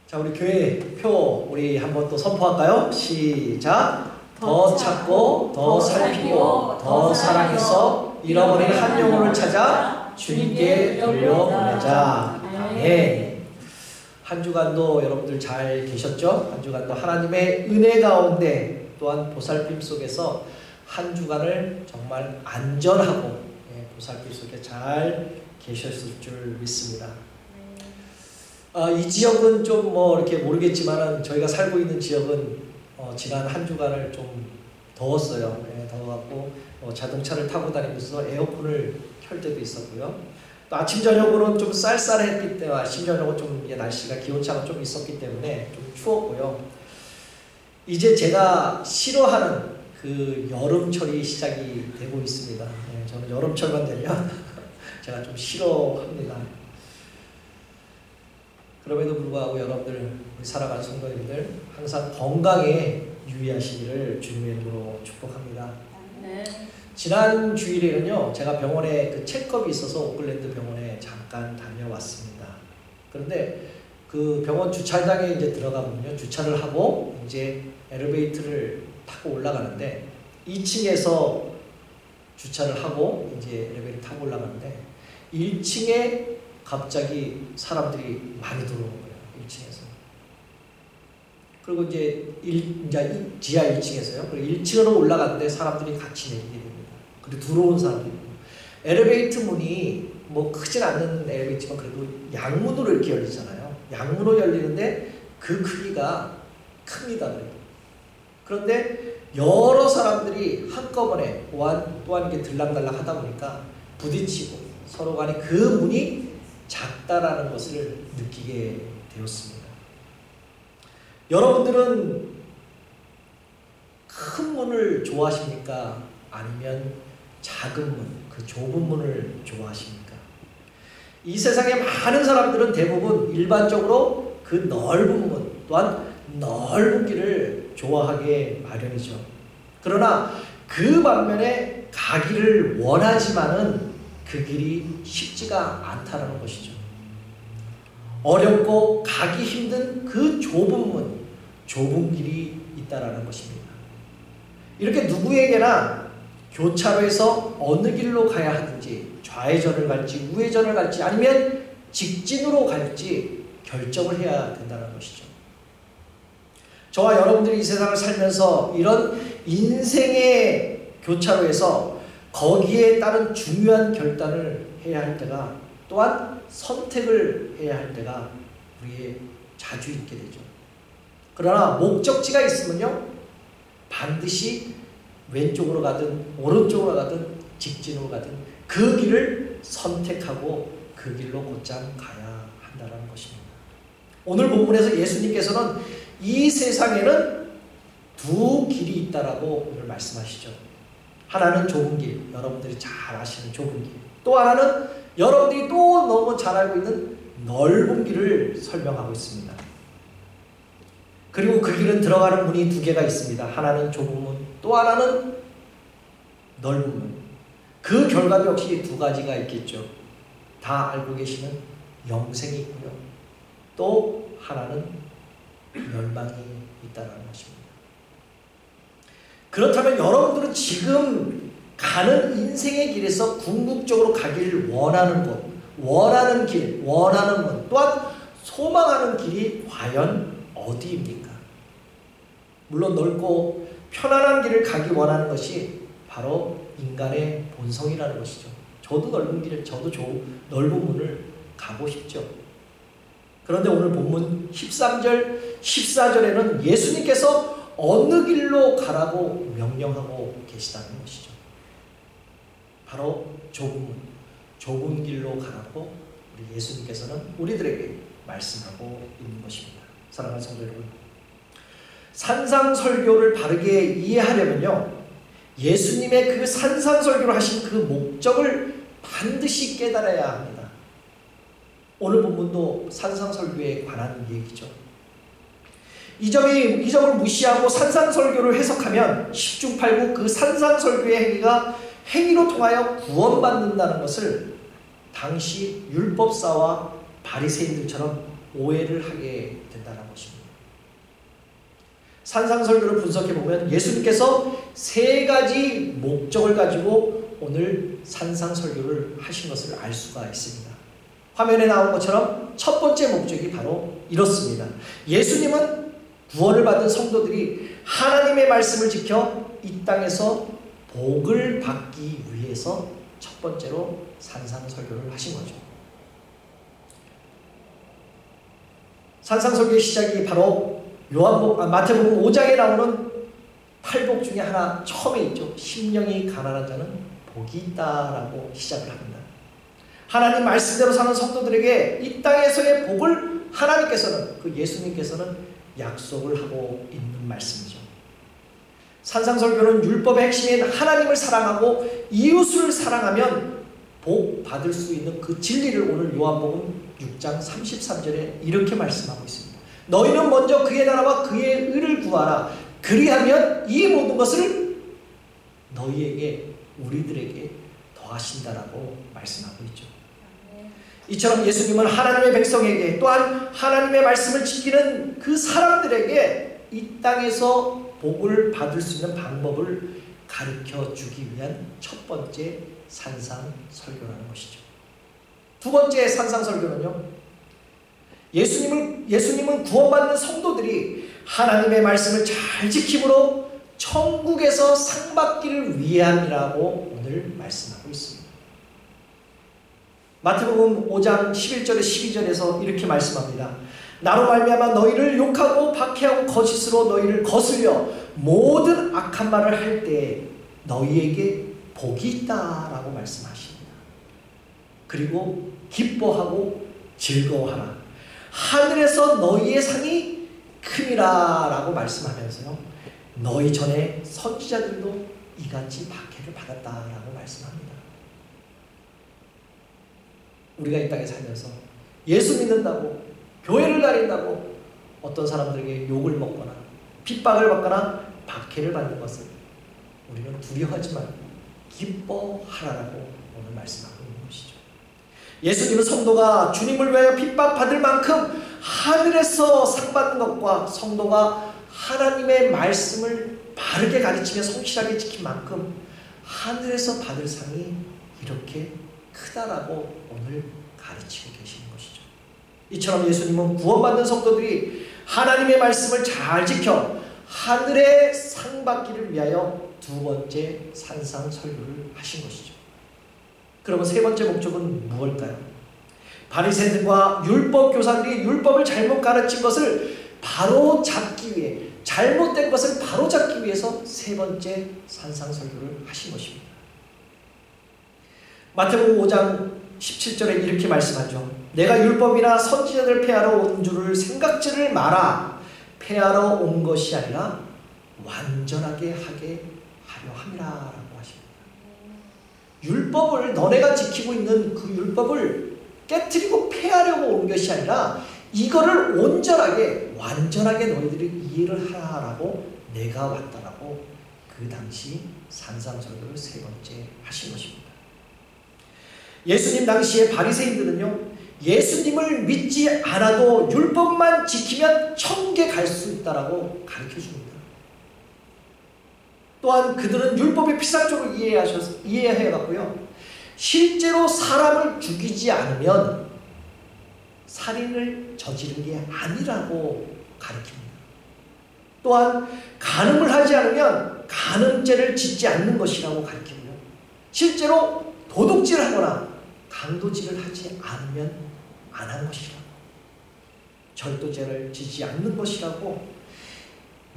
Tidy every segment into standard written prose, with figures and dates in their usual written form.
자, 우리 교회 표 우리 한번 또 선포할까요? 시작! 더 찾고 더 살피고 더 사랑해서 잃어버린 한 영혼을 찾아 주님께 돌려보내자. 아멘. 한 주간도 여러분들 잘 계셨죠? 한 주간도 하나님의 은혜 가운데 또한 보살핌 속에서 한 주간을 정말 안전하고 보살핌 속에 잘 계셨을 줄 믿습니다. 이 지역은 좀 이렇게 모르겠지만은 저희가 살고 있는 지역은 지난 한 주간을 좀 더웠어요. 더워갖고 자동차를 타고 다니면서 에어컨을 켤 때도 있었고요. 또 아침 저녁으로는 좀 쌀쌀했기 때문에 아침 저녁은 좀 날씨가 기온차가 좀 있었기 때문에 좀 추웠고요. 이제 제가 싫어하는 그 여름철이 시작이 되고 있습니다. 저는 여름철만 되면 제가 좀 싫어합니다. 그럼에도 불구하고 여러분들, 우리 살아가는 성도님들 항상 건강에 유의하시기를 주님의 이름으로 축복합니다. 네. 지난 주일에는요, 제가 병원에 그 체크업이 있어서 오클랜드 병원에 잠깐 다녀왔습니다. 그런데 그 병원 주차장에 이제 들어가면요, 주차를 하고 이제 엘리베이터를 타고 올라가는데 2층에서 주차를 하고 이제 엘리베이터 타고 올라가는데 1층에 갑자기 사람들이 많이 들어오는 거예요. 1층에서. 그리고 이제 지하 1층에서요. 그리고 1층으로 올라갔는데 사람들이 같이 내리게 됩니다. 그리고 들어온 사람들이. 엘리베이터 문이 크진 않는 엘리베이터지만 그래도 양문으로 이렇게 열리잖아요. 양문으로 열리는데 그 크기가 큽니다. 그런데 여러 사람들이 한꺼번에 또한 이렇게 들락날락 하다 보니까 부딪히고 서로 간에 그 문이 작다라는 것을 느끼게 되었습니다. 여러분들은 큰 문을 좋아하십니까? 아니면 작은 문, 그 좁은 문을 좋아하십니까? 이 세상에 많은 사람들은 대부분 일반적으로 그 넓은 문 또한 넓은 길을 좋아하게 마련이죠. 그러나 그 반면에 가기를 원하지만은 그 길이 쉽지가 않다는 것이죠. 어렵고 가기 힘든 그 좁은 문, 좁은 길이 있다라는 것입니다. 이렇게 누구에게나 교차로에서 어느 길로 가야 하든지 좌회전을 갈지 우회전을 갈지 아니면 직진으로 갈지 결정을 해야 된다는 것이죠. 저와 여러분들이 이 세상을 살면서 이런 인생의 교차로에서 거기에 따른 중요한 결단을 해야 할 때가 또한 선택을 해야 할 때가 우리의 자주 있게 되죠. 그러나 목적지가 있으면요 반드시 왼쪽으로 가든 오른쪽으로 가든 직진으로 가든 그 길을 선택하고 그 길로 곧장 가야 한다는 것입니다. 오늘 본문에서 예수님께서는 이 세상에는 두 길이 있다라고 오늘 말씀하시죠. 하나는 좁은 길, 여러분들이 잘 아시는 좁은 길. 또 하나는 여러분들이 또 너무 잘 알고 있는 넓은 길을 설명하고 있습니다. 그리고 그 길은 들어가는 문이 두 개가 있습니다. 하나는 좁은 문, 또 하나는 넓은 문. 그 결과도 역시 두 가지가 있겠죠. 다 알고 계시는 영생이 있고요. 또 하나는 멸망이 있다는 것입니다. 그렇다면 여러분들은 지금 가는 인생의 길에서 궁극적으로 가기를 원하는 곳, 원하는 길, 원하는 문, 또한 소망하는 길이 과연 어디입니까? 물론 넓고 편안한 길을 가기 원하는 것이 바로 인간의 본성이라는 것이죠. 저도 넓은 길을, 저도 넓은 문을 가고 싶죠. 그런데 오늘 본문 13절, 14절에는 예수님께서 어느 길로 가라고 명령하고 계시다는 것이죠. 바로 좁은 길로 가라고 우리 예수님께서는 우리들에게 말씀하고 있는 것입니다. 사랑하는 성도 여러분, 산상설교를 바르게 이해하려면요 예수님의 그 산상설교를 하신 그 목적을 반드시 깨달아야 합니다. 오늘 본문도 산상설교에 관한 얘기죠. 이 점을 무시하고 산상설교를 해석하면 십중팔구 그 산상설교의 행위가 행위로 통하여 구원받는다는 것을 당시 율법사와 바리새인들처럼 오해를 하게 된다는 것입니다. 산상설교를 분석해보면 예수님께서 세 가지 목적을 가지고 오늘 산상설교를 하신 것을 알 수가 있습니다. 화면에 나온 것처럼 첫 번째 목적이 바로 이렇습니다. 예수님은 구원을 받은 성도들이 하나님의 말씀을 지켜 이 땅에서 복을 받기 위해서 첫 번째로 산상설교를 하신 거죠. 산상설교의 시작이 바로 마태복음 5장에 나오는 8복 중에 하나 처음에 있죠. 심령이 가난한 자는 복이 있다라고 시작을 합니다. 하나님 말씀대로 사는 성도들에게 이 땅에서의 복을 하나님께서는, 그 예수님께서는 약속을 하고 있는 말씀이죠. 산상설교는 율법의 핵심인 하나님을 사랑하고 이웃을 사랑하면 복 받을 수 있는 그 진리를 오늘 요한복음 6장 33절에 이렇게 말씀하고 있습니다. 너희는 먼저 그의 나라와 그의 의를 구하라. 그리하면 이 모든 것을 너희에게, 우리들에게 더하신다라고 말씀하고 있죠. 이처럼 예수님은 하나님의 백성에게, 또한 하나님의 말씀을 지키는 그 사람들에게 이 땅에서 복을 받을 수 있는 방법을 가르쳐 주기 위한 첫 번째 산상설교라는 것이죠. 두 번째 산상설교는요, 예수님은 구원받는 성도들이 하나님의 말씀을 잘 지킴으로 천국에서 상 받기를 위함이라고 오늘 말씀하고 있습니다. 마태복음 5장 11절에 12절에서 이렇게 말씀합니다. 나로 말미암아 너희를 욕하고 박해하고 거짓으로 너희를 거슬려 모든 악한 말을 할 때 너희에게 복이 있다라고 말씀하십니다. 그리고 기뻐하고 즐거워하라. 하늘에서 너희의 상이 큼이라 라고 말씀하면서요, 너희 전에 선지자들도 이같이 박해를 받았다라고 말씀합니다. 우리가 이 땅에 살면서 예수 믿는다고, 교회를 다닌다고 어떤 사람들에게 욕을 먹거나 핍박을 받거나 박해를 받는 것을 우리는 두려워하지 말고 기뻐하라라고 오늘 말씀하고 있는 것이죠. 예수님은 성도가 주님을 위하여 핍박받을 만큼 하늘에서 상 받는 것과 성도가 하나님의 말씀을 바르게 가르치며 성실하게 지킨 만큼 하늘에서 받을 상이 이렇게 크다라고 오늘 가르치고 계시는 것이죠. 이처럼 예수님은 구원받는 성도들이 하나님의 말씀을 잘 지켜 하늘의 상 받기를 위하여 두 번째 산상설교를 하신 것이죠. 그러면 세 번째 목적은 무엇일까요? 바리새인들과 율법 교사들이 율법을 잘못 가르친 것을 바로 잡기 위해, 잘못된 것을 바로 잡기 위해서 세 번째 산상설교를 하신 것입니다. 마태복음 5장 17절에 이렇게 말씀하죠. 내가 율법이나 선지자들 폐하러 온 줄을 생각지를 마라. 폐하러 온 것이 아니라 완전하게 하게 하려 함이라 라고 하십니다. 율법을, 너네가 지키고 있는 그 율법을 깨트리고 폐하려고 온 것이 아니라 이거를 온전하게, 완전하게 너희들이 이해를 하라라고 내가 왔다라고 그 당시 산상설교를 세 번째 하신 것입니다. 예수님 당시에 바리새인들은요, 예수님을 믿지 않아도 율법만 지키면 천국에 갈 수 있다라고 가르쳐 줍니다. 또한 그들은 율법의 피상적으로 이해해갖고요, 실제로 사람을 죽이지 않으면 살인을 저지른 게 아니라고 가르칩니다. 또한 간음을 하지 않으면 간음죄를 짓지 않는 것이라고 가르치고요, 실제로 도둑질을 하거나 강도질을 하지 않으면 안 한 것이라고, 절도죄를 지지 않는 것이라고,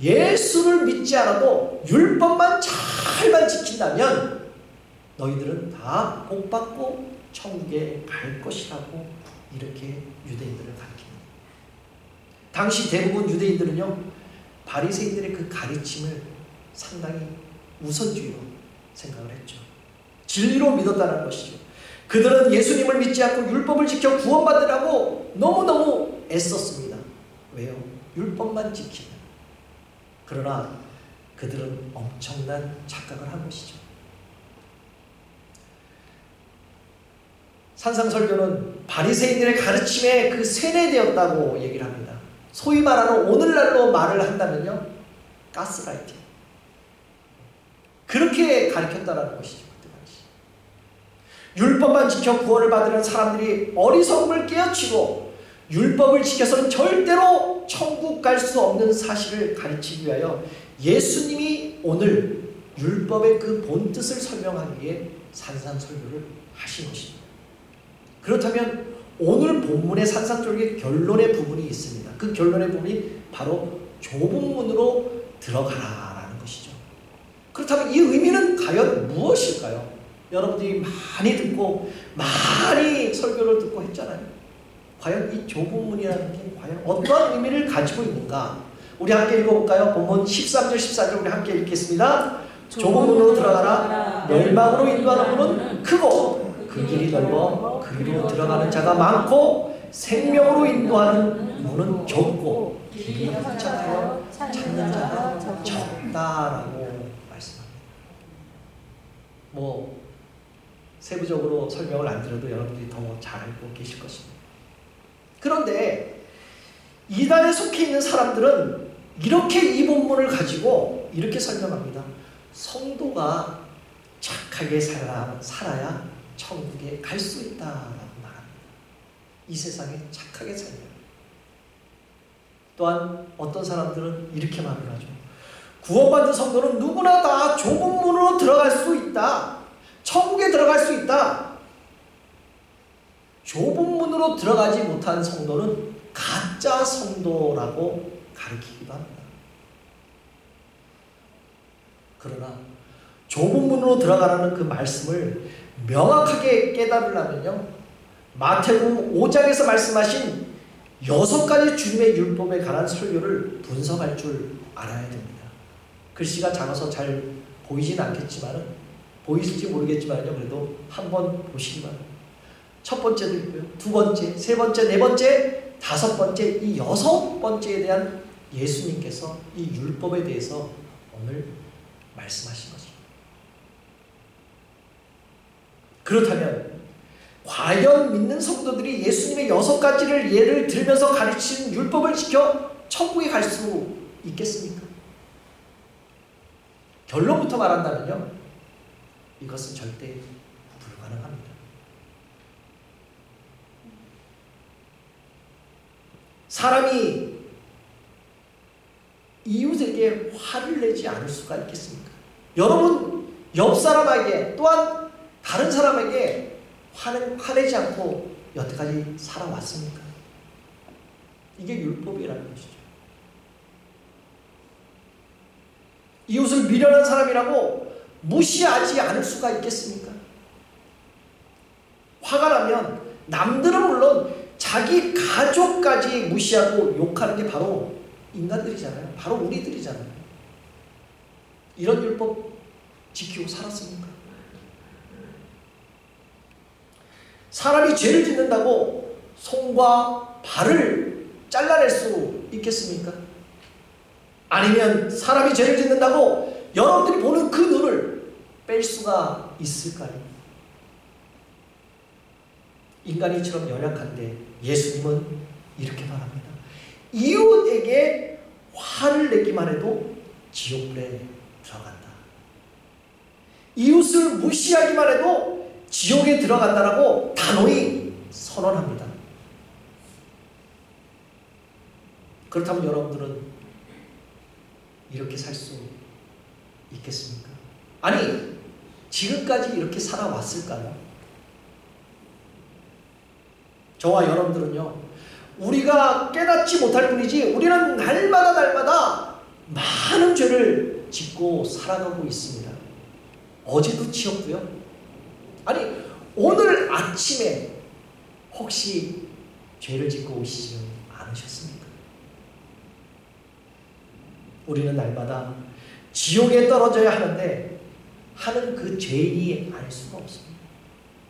예수를 믿지 않아도 율법만 잘만 지킨다면 너희들은 다 복받고 천국에 갈 것이라고 이렇게 유대인들을 가르칩니다. 당시 대부분 유대인들은요, 바리새인들의 그 가르침을 상당히 우선주의로 생각을 했죠. 진리로 믿었다는 것이죠. 그들은 예수님을 믿지 않고 율법을 지켜 구원받으라고 너무너무 애썼습니다. 왜요? 율법만 지키면. 그러나 그들은 엄청난 착각을 한 것이죠. 산상설교는 바리새인들의 가르침에 그 세뇌되었다고 얘기를 합니다. 소위 말하는 오늘날로 말을 한다면요, 가스라이팅. 그렇게 가르쳤다는 것이죠. 그때 당시. 율법만 지켜 구원을 받으려는 사람들이 어리석음을 깨우치고 율법을 지켜서는 절대로 천국 갈 수 없는 사실을 가르치기 위하여 예수님이 오늘 율법의 그 본뜻을 설명하기 위해 산상설교를 하신 것입니다. 그렇다면 오늘 본문의 산상설교의 결론의 부분이 있습니다. 그 결론의 부분이 바로 좁은 문으로 들어가라라는 것이죠. 그렇다면 이 의미는 과연 무엇일까요? 여러분들이 많이 듣고 많이 설교를 듣고 했잖아요. 과연 이 좁은 문이라는 게 과연 어떠한 의미를 가지고 있는가? 우리 함께 읽어볼까요? 본문 13절 14절 우리 함께 읽겠습니다. 좁은 문으로 들어가라. 멸망으로 인도하는 문은 크고 그 길이 넓어 그리로 들어가는 자가 많고 생명으로 인도하는 문은 좁고 길이 협착하여 찾는 자가 적다라고 말씀합니다. 뭐 세부적으로 설명을 안 드려도 여러분들이 더 잘 알고 계실 것입니다. 그런데 이단에 속해 있는 사람들은 이렇게 이 본문을 가지고 이렇게 설명합니다. 성도가 착하게 살아야 천국에 갈 수 있다라고 말합니다. 이 세상에 착하게 살면. 또한 어떤 사람들은 이렇게 말을 하죠. 구원받은 성도는 누구나 다 좁은 문으로 들어갈 수 있다. 천국에 들어갈 수 있다. 좁은 문으로 들어가지 못한 성도는 가짜 성도라고 가르치기도 합니다. 그러나 좁은 문으로 들어가라는 그 말씀을 명확하게 깨달으려면요, 마태복음 5장에서 말씀하신 6가지 주님의 율법에 관한 설교를 분석할 줄 알아야 됩니다. 글씨가 작아서 잘 보이진 않겠지만, 보이실지 모르겠지만요, 그래도 한번 보시기 바랍니다. 첫 번째도 있고요, 두 번째, 세 번째, 네 번째, 다섯 번째, 이 6번째에 대한 예수님께서 이 율법에 대해서 오늘 말씀하신 것입니다. 그렇다면 과연 믿는 성도들이 예수님의 6가지를 예를 들면서 가르치신 율법을 지켜 천국에 갈 수 있겠습니까? 결론부터 말한다면요, 이것은 절대 불가능합니다. 사람이 이웃에게 화를 내지 않을 수가 있겠습니까? 여러분 옆 사람에게 또한 다른 사람에게 화내지 않고 여태까지 살아왔습니까? 이게 율법이라는 것이죠. 이웃을 미련한 사람이라고 무시하지 않을 수가 있겠습니까? 화가 나면 남들은 물론 자기 가족까지 무시하고 욕하는 게 바로 인간들이잖아요. 바로 우리들이잖아요. 이런 율법 지키고 살았습니까? 사람이 죄를 짓는다고 손과 발을 잘라낼 수 있겠습니까? 아니면 사람이 죄를 짓는다고 여러분들이 보는 그 눈을 뺄 수가 있을까요? 인간이 이처럼 연약한데 예수님은 이렇게 말합니다. 이웃에게 화를 내기만 해도 지옥불에 들어간다. 이웃을 무시하기만 해도 지옥에 들어간다라고 단호히 선언합니다. 그렇다면 여러분들은 이렇게 살 수 있겠습니까? 아니, 지금까지 이렇게 살아왔을까요? 저와 여러분들은요, 우리가 깨닫지 못할 뿐이지 우리는 날마다 많은 죄를 짓고 살아가고 있습니다. 어제도 지었고요. 아니, 오늘 아침에 혹시 죄를 짓고 오시지는 않으셨습니까? 우리는 날마다 지옥에 떨어져야 하는데 하는 그 죄인이 아닐 수가 없습니다.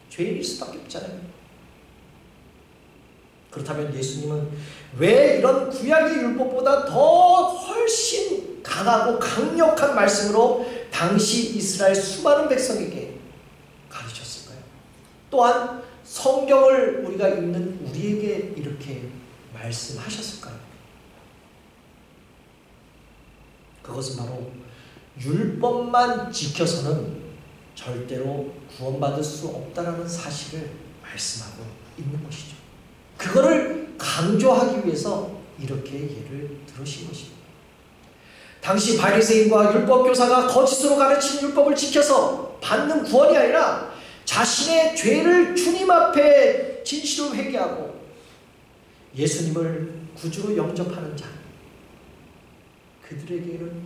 죄인일 수밖에 없잖아요. 그렇다면 예수님은 왜 이런 구약의 율법보다 더 훨씬 강하고 강력한 말씀으로 당시 이스라엘 수많은 백성에게 가르쳤을까요? 또한 성경을 우리가 읽는 우리에게 이렇게 말씀하셨을까요? 그것은 바로 율법만 지켜서는 절대로 구원받을 수 없다라는 사실을 말씀하고 있는 것이죠. 그거를 강조하기 위해서 이렇게 예를 들으신 것입니다. 당시 바리새인과 율법교사가 거짓으로 가르친 율법을 지켜서 받는 구원이 아니라 자신의 죄를 주님 앞에 진실로 회개하고 예수님을 구주로 영접하는 자, 그들에게는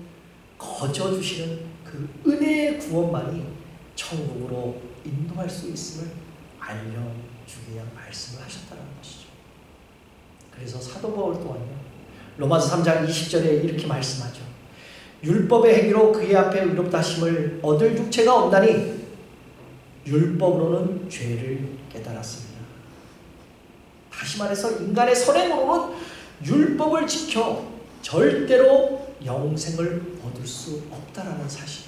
거저 주시는 그 은혜의 구원만이 천국으로 인도할 수 있음을 알려주기 위한 말씀을 하셨다는 것이죠. 그래서 사도 바울 또한요, 로마서 3장 20절에 이렇게 말씀하죠. 율법의 행위로 그의 앞에 의롭다 하심을 얻을 육체가 없나니 율법으로는 죄를 깨달았습니다. 다시 말해서 인간의 선행으로는 율법을 지켜 절대로 영생을 얻을 수 없다라는 사실.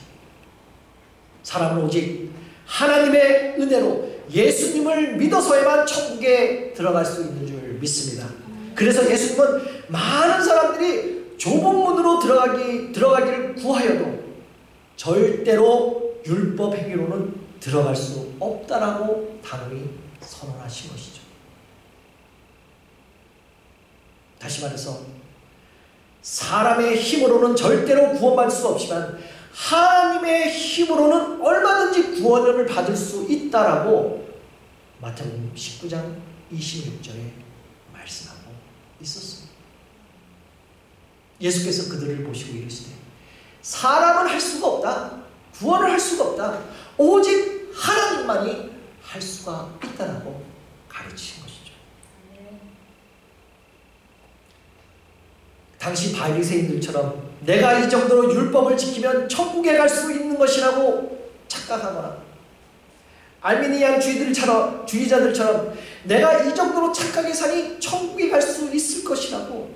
사람은 오직 하나님의 은혜로 예수님을 믿어서야만 천국에 들어갈 수 있는 줄 믿습니다. 그래서 예수님은 많은 사람들이 좁은 문으로 들어가기를 구하여도 절대로 율법 행위로는 들어갈 수 없다라고 단호히 선언하신 것이죠. 다시 말해서 사람의 힘으로는 절대로 구원받을 수 없지만 하나님의 힘으로는 얼마든지 구원을 받을 수 있다라고 마태복음 19장 26절에 말씀하고 있었습니다. 예수께서 그들을 보시고 이르시되 사람은 할 수가 없다. 구원을 할 수가 없다. 오직 하나님만이 할 수가 있다라고 가르치신 것이죠. 당시 바리새인들처럼 내가 이 정도로 율법을 지키면 천국에 갈 수 있는 것이라고 착각하거나 알미니안 주의자들처럼 내가 이 정도로 착하게 사니 천국에 갈 수 있을 것이라고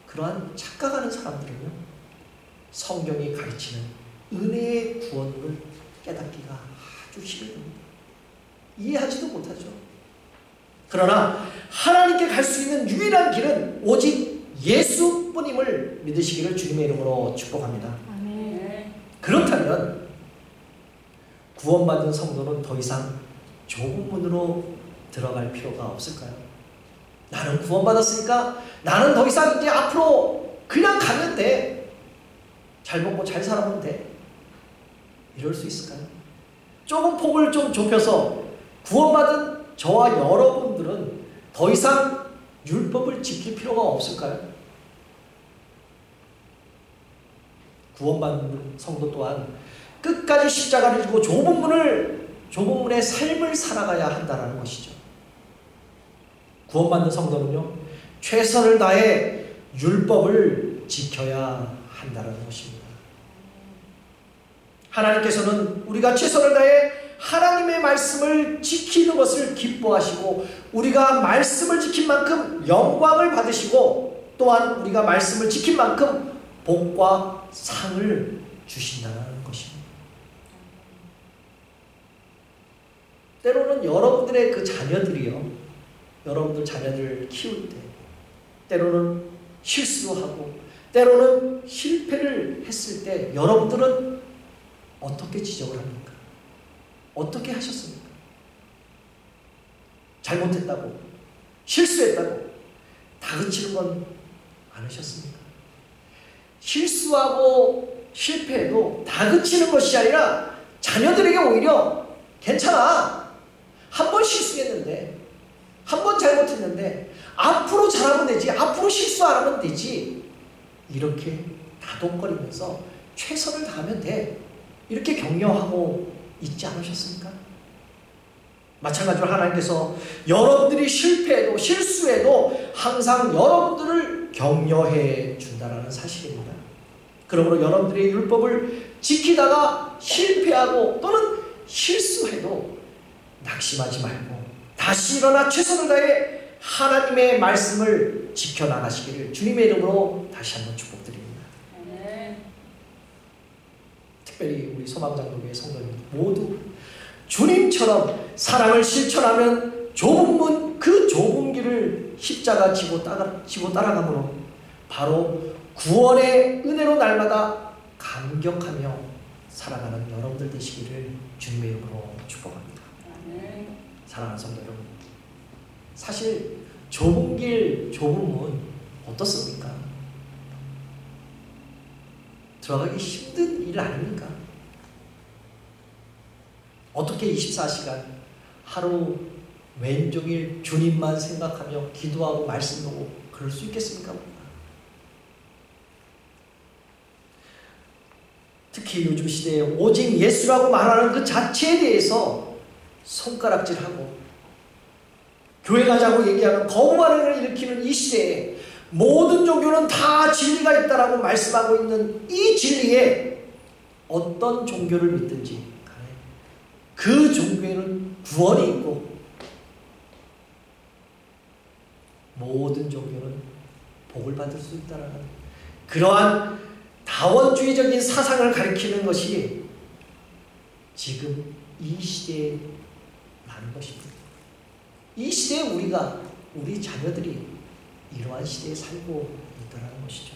그러한 착각하는 사람들은요, 성경이 가르치는 은혜의 구원을 깨닫기가 아주 힘듭니다. 이해하지도 못하죠. 그러나 하나님께 갈 수 있는 유일한 길은 오직 예수뿐임을 믿으시기를 주님의 이름으로 축복합니다. 아멘. 그렇다면 구원받은 성도는 더 이상 좁은 문으로 들어갈 필요가 없을까요? 나는 구원받았으니까 나는 더 이상 이제 앞으로 그냥 가면 돼. 잘 먹고 잘 살아면 돼. 이럴 수 있을까요? 조금 폭을 좀 좁혀서 구원받은 저와 여러분들은 더 이상 율법을 지킬 필요가 없을까요? 구원받는 성도 또한 끝까지 십자가를 지고 좁은 문의 삶을 살아가야 한다는 것이죠. 구원받는 성도는요, 최선을 다해 율법을 지켜야 한다는 것입니다. 하나님께서는 우리가 최선을 다해 하나님의 말씀을 지키는 것을 기뻐하시고 우리가 말씀을 지킨 만큼 영광을 받으시고 또한 우리가 말씀을 지킨 만큼 복과 상을 주신다는 것입니다. 때로는 여러분들의 그 자녀들이요, 여러분들 자녀들 키울 때 때로는 실수하고 때로는 실패를 했을 때 여러분들은 어떻게 지적을 합니까? 어떻게 하셨습니까? 잘못했다고, 실수했다고 다그치는 건 않으셨습니까? 실수하고 실패해도 다그치는 것이 아니라 자녀들에게 오히려 괜찮아. 한 번 실수했는데, 한 번 잘못했는데 앞으로 잘하면 되지, 앞으로 실수 안 하면 되지, 이렇게 다독거리면서 최선을 다하면 돼, 이렇게 격려하고 있지 않으셨습니까? 마찬가지로 하나님께서 여러분들이 실패해도 실수해도 항상 여러분들을 격려해 준다는 사실입니다. 그러므로 여러분들의 율법을 지키다가 실패하고 또는 실수해도 낙심하지 말고 다시 일어나 최선을 다해 하나님의 말씀을 지켜나가시기를 주님의 이름으로 다시 한번 축복드립니다. 특별히 우리 소망장로교회 성도님 모두 주님처럼 사랑을 실천하면 좁은 문, 그 좁은 길을 십자가 지고 따라가므로 바로 구원의 은혜로 날마다 감격하며 살아가는 여러분들 되시기를 주님의 이름으로 축복합니다. 사랑하는 성도 여러분, 사실 좁은 길, 좁은 문 어떻습니까? 들어가기 힘든 일 아닙니까? 어떻게 24시간 하루 왼종일 주님만 생각하며 기도하고 말씀 보고 그럴 수 있겠습니까? 특히 요즘 시대에 오직 예수라고 말하는 그 자체에 대해서 손가락질하고 교회 가자고 얘기하는 거부 반응을 일으키는 이 시대에 모든 종교는 다 진리가 있다라고 말씀하고 있는 이 진리에 어떤 종교를 믿든지 그 종교에는 구원이 있고 모든 종교는 복을 받을 수 있다는 그러한 다원주의적인 사상을 가리키는 것이 지금 이 시대에 많은 것입니다. 이 시대에 우리 자녀들이 이러한 시대에 살고 있다는 것이죠.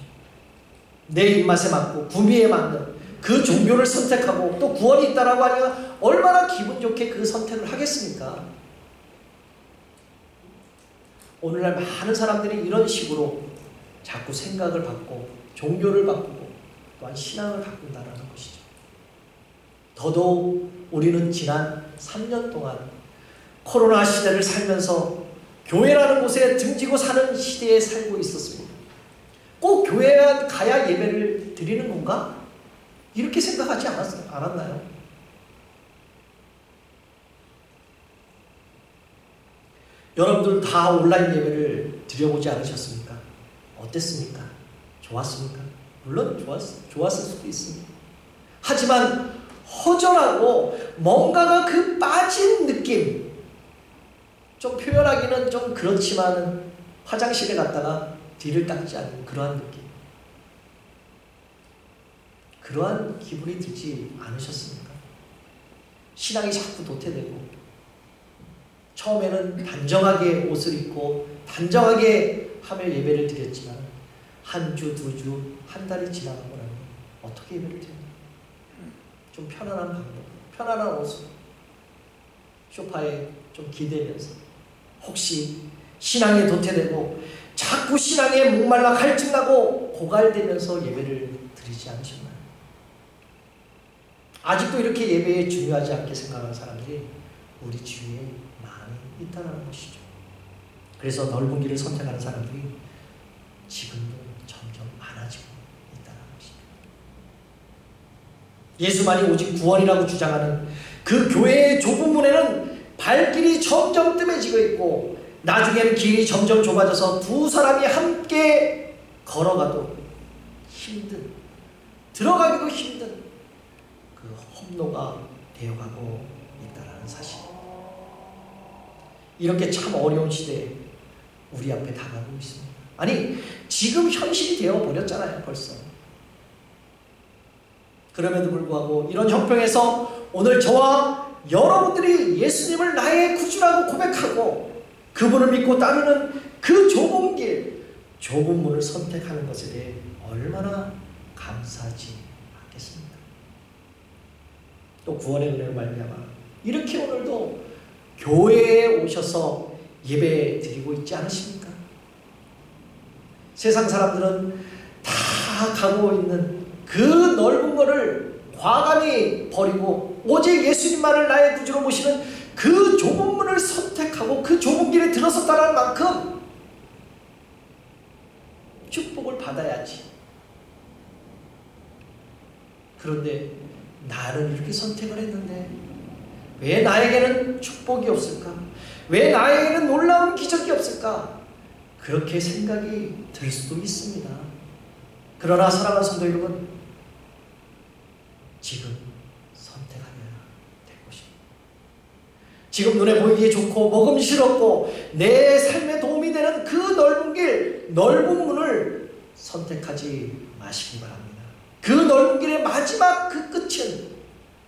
내 입맛에 맞고 구미에 맞는 그 종교를 선택하고 또 구원이 있다라고 하니까 얼마나 기분 좋게 그 선택을 하겠습니까? 오늘날 많은 사람들이 이런 식으로 자꾸 생각을 바꾸고 종교를 바꾸고 또한 신앙을 바꾼다는 것이죠. 더더욱 우리는 지난 3년 동안 코로나 시대를 살면서 교회라는 곳에 등지고 사는 시대에 살고 있었습니다. 꼭 교회에 가야 예배를 드리는 건가? 이렇게 생각하지 않았나요? 여러분들 다 온라인 예배를 드려보지 않으셨습니까? 어땠습니까? 좋았습니까? 물론 좋았을 수도 있습니다. 하지만 허전하고 뭔가가 그 빠진 느낌, 좀 표현하기는 좀 그렇지만 화장실에 갔다가 뒤를 닦지 않는 그러한 느낌, 그러한 기분이 들지 않으셨습니까? 신앙이 자꾸 도태되고 처음에는 단정하게 옷을 입고 단정하게 하며 예배를 드렸지만 한 주, 두 주, 한 달이 지나가고 나면 어떻게 예배를 드려요? 좀 편안한 방법, 편안한 옷으로 소파에 좀 기대면서 혹시 신앙에 도태되고 자꾸 신앙에 목말라 갈증나고 고갈되면서 예배를 드리지 않으셨나요? 아직도 이렇게 예배에 중요하지 않게 생각하는 사람들이 우리 주위에 많이 있다는 것이죠. 그래서 넓은 길을 선택하는 사람들이 지금도 점점 많아지고 있다는 것입니다. 예수만이 오직 구원이라고 주장하는 그 교회의 좁은 문에는 발길이 점점 뜸해지고 있고 나중에는 길이 점점 좁아져서 두 사람이 함께 걸어가도 힘든, 들어가기도 힘든 그 험로가 되어가고 있다는 사실. 이렇게 참 어려운 시대에 우리 앞에 다가오고 있습니다. 아니, 지금 현실이 되어버렸잖아요, 벌써. 그럼에도 불구하고 이런 형평에서 오늘 저와 여러분들이 예수님을 나의 구주라고 고백하고 그분을 믿고 따르는 그 좁은 길, 좁은 문을 선택하는 것에 대해 얼마나 감사하지 않겠습니까? 또 구원의 은혜로 말미암아 이렇게 오늘도 교회에 오셔서 예배 드리고 있지 않으십니까? 세상 사람들은 다 가고 있는 그 넓은 거를 과감히 버리고 오직 예수님만을 나의 구주로 모시는 그 좁은 문을 선택하고 그 좁은 길에 들어섰다는 만큼 축복을 받아야지. 그런데 나는 이렇게 선택을 했는데 왜 나에게는 축복이 없을까? 왜 나에게는 놀라운 기적이 없을까? 그렇게 생각이 들 수도 있습니다. 그러나 사랑하는 성도 여러분, 지금 선택하여야 될 것입니다. 지금 눈에 보이기에 좋고 먹음직스럽고 내 삶에 도움이 되는 그 넓은 길, 넓은 문을 선택하지 마시기 바랍니다. 그 넓은 길의 마지막 그 끝은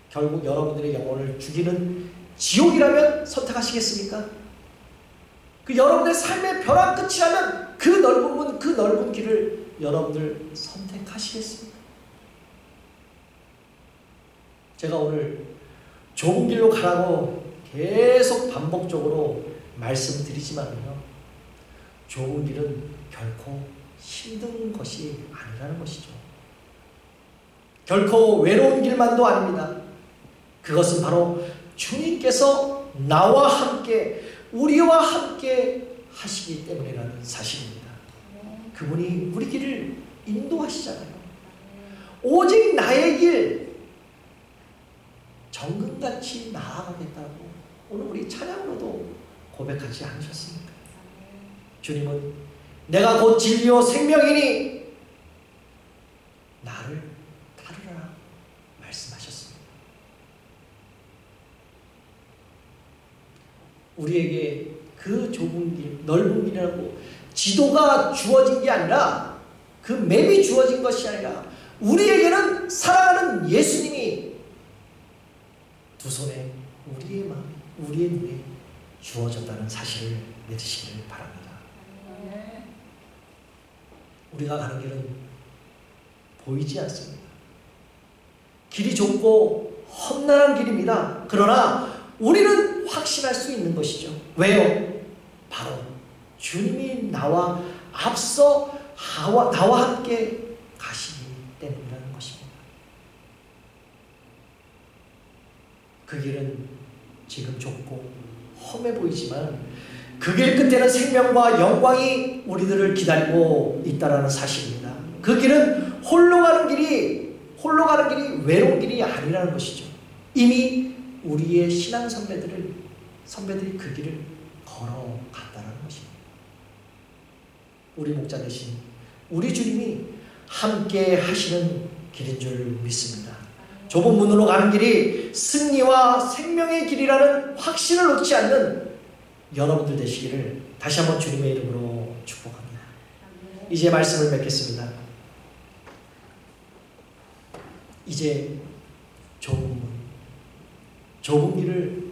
결국 여러분들의 영혼을 죽이는 지옥이라면 선택하시겠습니까? 그 여러분의 삶의 벼랑 끝이라면 그 넓은 문, 그 넓은 길을 여러분들 선택하시겠습니까? 제가 오늘 좁은 길로 가라고 계속 반복적으로 말씀드리지만요, 좁은 길은 결코 힘든 것이 아니라는 것이죠. 결코 외로운 길만도 아닙니다. 그것은 바로 주님께서 나와 함께, 우리와 함께 하시기 때문이라는 사실입니다. 그분이 우리 길을 인도하시잖아요. 오직 나의 길 정금같이 나아가겠다고 오늘 우리 찬양으로도 고백하지 않으셨습니까? 주님은 내가 곧 진리요 생명이니 나를 따르라 말씀하셨습니다. 우리에게 그 좁은 길, 넓은 길이라고 지도가 주어진 게 아니라, 그 맵이 주어진 것이 아니라 우리에게는 사랑하는 예수님이 두 손에 우리의 마음, 우리의 눈에 주어졌다는 사실을 믿으시기를 바랍니다. 우리가 가는 길은 보이지 않습니다. 길이 좁고 험난한 길입니다. 그러나 우리는 확신할 수 있는 것이죠. 왜요? 바로 주님이 나와 앞서 나와 함께 가시기 때문이라는 것입니다. 그 길은 지금 좁고 험해 보이지만 그 길 끝에는 생명과 영광이 우리들을 기다리고 있다는 사실입니다. 그 길은 홀로 가는 길이 외로운 길이 아니라는 것이죠. 이미 우리의 신앙 선배들이 그 길을 걸어갔다는 것입니다. 우리 목자 대신 우리 주님이 함께 하시는 길인 줄 믿습니다. 좁은 문으로 가는 길이 승리와 생명의 길이라는 확신을 놓지 않는 여러분들 되시기를 다시 한번 주님의 이름으로 축복합니다. 이제 말씀을 맺겠습니다. 이제 좁은 길을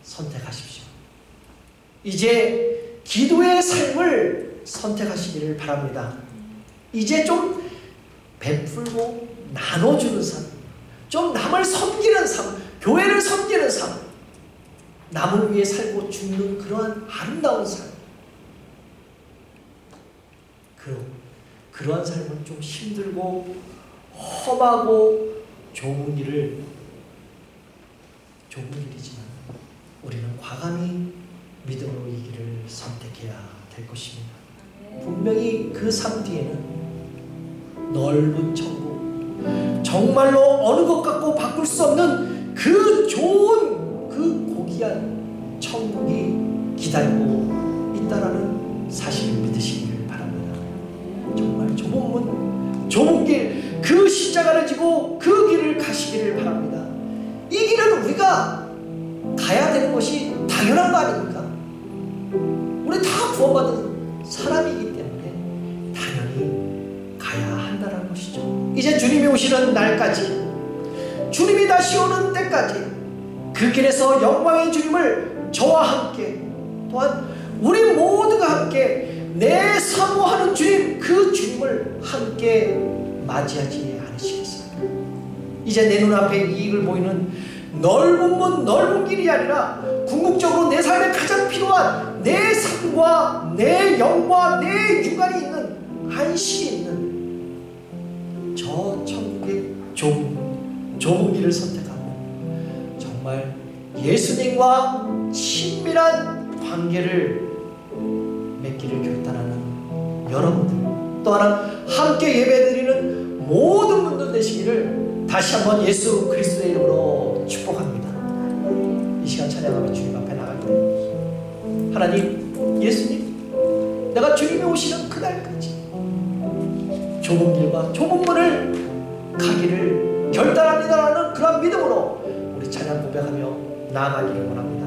선택하십시오. 이제 기도의 삶을 선택하시기를 바랍니다. 이제 좀 베풀고 나눠주는 삶, 좀 남을 섬기는 삶, 교회를 섬기는 삶, 남을 위해 살고 죽는 그러한 아름다운 삶, 그러한 삶은 좀 힘들고 험하고 좁은 길이지만 우리는 과감히 믿음으로 이 길을 선택해야 될 것입니다. 분명히 그 삶 뒤에는 넓은 천국, 정말로 어느 것 갖고 바꿀 수 없는 그 좋은, 그 고귀한 천국이 기다리고 있다라는 사실을 믿으시기를 바랍니다. 정말 좁은 문, 좁은 길, 그 십자가를 지고 그 길을 가시기를 바랍니다. 이 길은 우리가 가야 되는 것이 당연한 거 아닙니까? 우리 다 구원받은 사람이기 때문에 당연히 가야 한다는 것이죠. 이제 주님이 오시는 날까지, 주님이 다시 오는 때까지 그 길에서 영광의 주님을 저와 함께, 또한 우리 모두가 함께 내 사모하는 주님, 그 주님을 함께 맞이하지 않으시겠습니까? 이제 내 눈앞에 이익을 보이는 넓은 문, 넓은 길이 아니라 궁극적으로 내 삶에 가장 필요한 내 삶과 내 영과 내 육안이 있는, 안식이 있는 저 천국의 좁은 길을 선택하고 정말 예수님과 친밀한 관계를 맺기를 결단하는 여러분들, 또 하나 함께 예배드리는 모든 분들 되시기를 다시 한번 예수 그리스도의 이름으로 축복합니다. 이 시간 찬양하며 주님 앞에 나갈 때, 하나님, 예수님, 내가 주님이 오시는 그날까지 좁은 길과 좁은 문을 가기를 결단합니다라는 그런 믿음으로 우리 찬양 고백하며 나아가기를 원합니다.